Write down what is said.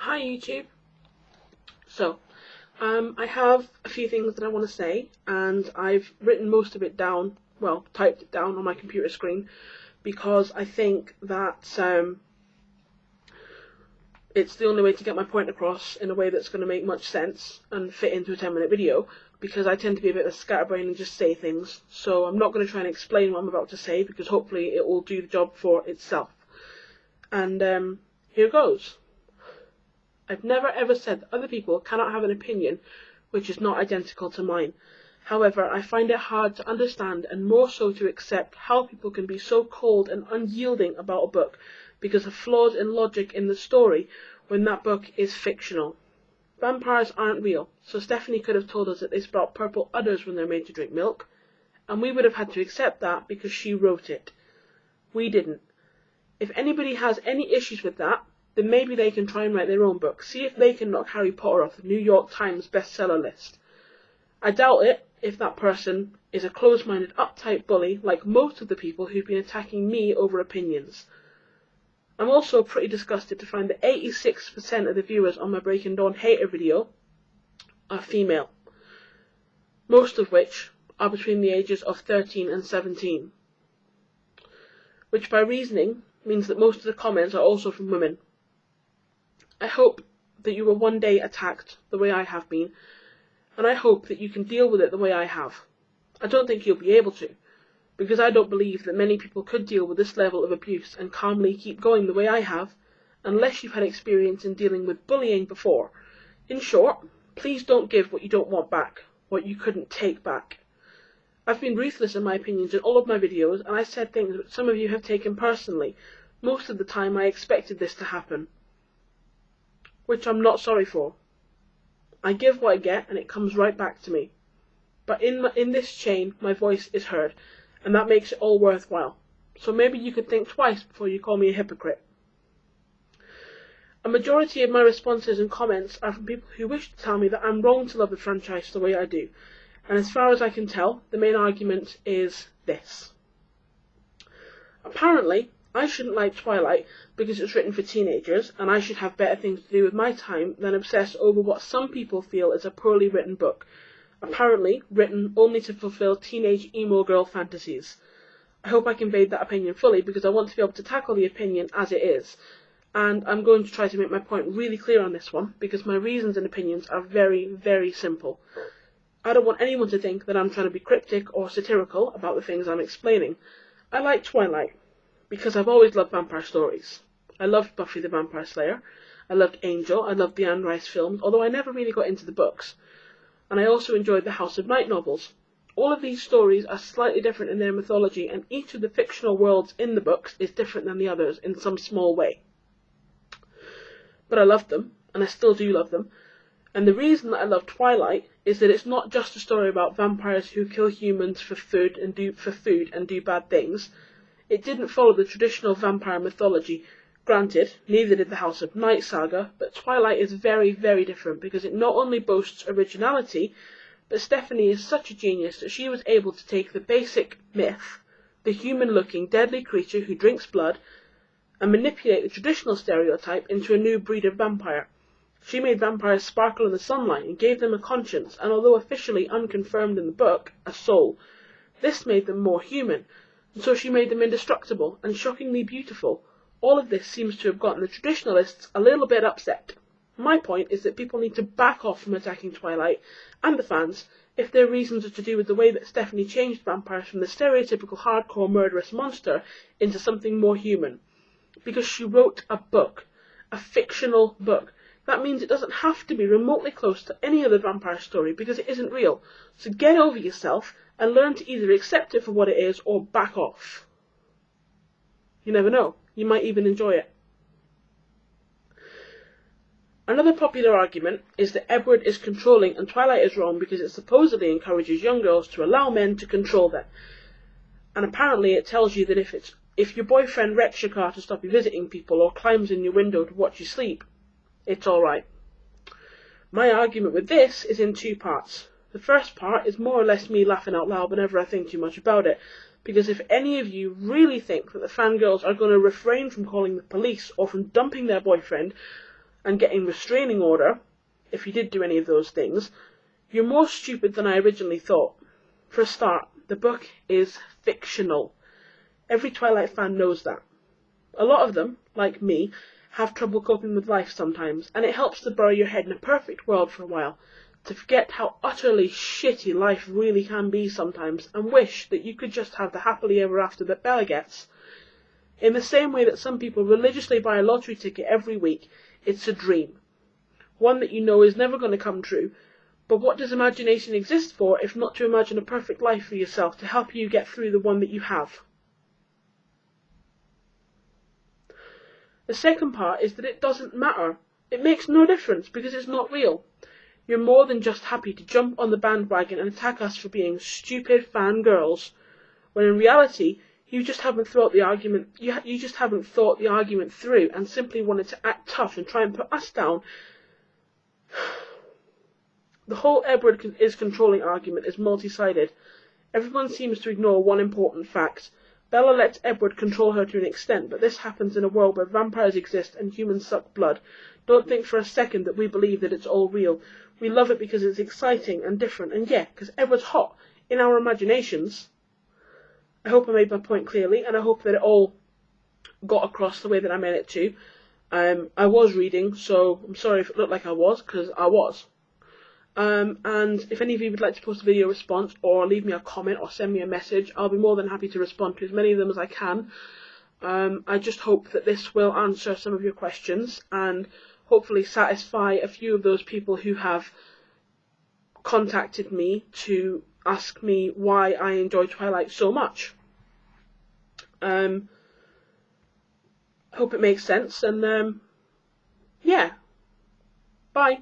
Hi YouTube. So, I have a few things that I want to say, and I've written most of it down, well, typed it down on my computer screen, because I think that it's the only way to get my point across in a way that's going to make much sense and fit into a 10-minute video, because I tend to be a bit of a scatterbrain and just say things. So I'm not going to try and explain what I'm about to say, because hopefully it will do the job for itself. And here goes. I've never ever said that other people cannot have an opinion which is not identical to mine. However, I find it hard to understand and more so to accept how people can be so cold and unyielding about a book because of flaws in logic in the story when that book is fictional. Vampires aren't real, so Stephanie could have told us that they sprout purple udders when they're made to drink milk, and we would have had to accept that because she wrote it. We didn't. If anybody has any issues with that, then maybe they can try and write their own book. See if they can knock Harry Potter off the New York Times bestseller list. I doubt it if that person is a closed-minded, uptight bully like most of the people who've been attacking me over opinions. I'm also pretty disgusted to find that 86% of the viewers on my Breaking Dawn hater video are female, most of which are between the ages of 13 and 17. Which by reasoning means that most of the comments are also from women. I hope that you will one day attacked the way I have been, and I hope that you can deal with it the way I have. I don't think you'll be able to, because I don't believe that many people could deal with this level of abuse and calmly keep going the way I have, unless you've had experience in dealing with bullying before. In short, please don't give what you don't want back, what you couldn't take back. I've been ruthless in my opinions in all of my videos, and I said things that some of you have taken personally. Most of the time I expected this to happen, which I'm not sorry for. I give what I get, and it comes right back to me. But in this chain, my voice is heard, and that makes it all worthwhile. So maybe you could think twice before you call me a hypocrite. A majority of my responses and comments are from people who wish to tell me that I'm wrong to love the franchise the way I do. And as far as I can tell, the main argument is this. Apparently, I shouldn't like Twilight because it's written for teenagers, and I should have better things to do with my time than obsess over what some people feel is a poorly written book, apparently written only to fulfill teenage emo girl fantasies. I hope I conveyed that opinion fully because I want to be able to tackle the opinion as it is, and I'm going to try to make my point really clear on this one because my reasons and opinions are very, very simple. I don't want anyone to think that I'm trying to be cryptic or satirical about the things I'm explaining. I like Twilight because I've always loved vampire stories. I loved Buffy the Vampire Slayer, I loved Angel, I loved the Anne Rice films, although I never really got into the books. And I also enjoyed the House of Night novels. All of these stories are slightly different in their mythology, and each of the fictional worlds in the books is different than the others in some small way. But I loved them, and I still do love them. And the reason that I love Twilight is that it's not just a story about vampires who kill humans for food and do bad things. It didn't follow the traditional vampire mythology. Granted, neither did the House of Night saga, but Twilight is very, very different because it not only boasts originality, but Stephanie is such a genius that she was able to take the basic myth, the human-looking deadly creature who drinks blood, and manipulate the traditional stereotype into a new breed of vampire. She made vampires sparkle in the sunlight and gave them a conscience, and although officially unconfirmed in the book, a soul. This made them more human, and so she made them indestructible and shockingly beautiful. All of this seems to have gotten the traditionalists a little bit upset. My point is that people need to back off from attacking Twilight, and the fans, if their reasons are to do with the way that Stephanie changed vampires from the stereotypical hardcore murderous monster into something more human. Because she wrote a book, a fictional book. That means it doesn't have to be remotely close to any other vampire story because it isn't real. So get over yourself and learn to either accept it for what it is or back off. You never know. You might even enjoy it. Another popular argument is that Edward is controlling and Twilight is wrong because it supposedly encourages young girls to allow men to control them. And apparently it tells you that if your boyfriend wrecks your car to stop you visiting people or climbs in your window to watch you sleep, it's alright. My argument with this is in two parts. The first part is more or less me laughing out loud whenever I think too much about it, because if any of you really think that the fangirls are going to refrain from calling the police or from dumping their boyfriend, and getting restraining order, if you did do any of those things, you're more stupid than I originally thought. For a start, the book is fictional. Every Twilight fan knows that. A lot of them, like me, have trouble coping with life sometimes, and it helps to bury your head in a perfect world for a while, to forget how utterly shitty life really can be sometimes, and wish that you could just have the happily ever after that Bella gets. In the same way that some people religiously buy a lottery ticket every week, it's a dream. One that you know is never going to come true, but what does imagination exist for if not to imagine a perfect life for yourself to help you get through the one that you have? The second part is that it doesn't matter. It makes no difference because it's not real. You're more than just happy to jump on the bandwagon and attack us for being stupid fangirls, when in reality you just haven't thought the argument. You just haven't thought the argument through and simply wanted to act tough and try and put us down. The whole Edward is controlling argument is multi-sided. Everyone seems to ignore one important fact. Bella lets Edward control her to an extent, but this happens in a world where vampires exist and humans suck blood. Don't think for a second that we believe that it's all real. We love it because it's exciting and different, and yeah, because Edward's hot in our imaginations. I hope I made my point clearly, and I hope that it all got across the way that I meant it to. I was reading, so I'm sorry if it looked like I was, because I was. And if any of you would like to post a video response or leave me a comment or send me a message, I'll be more than happy to respond to as many of them as I can. I just hope that this will answer some of your questions and hopefully satisfy a few of those people who have contacted me to ask me why I enjoy Twilight so much. I hope it makes sense, and yeah, bye.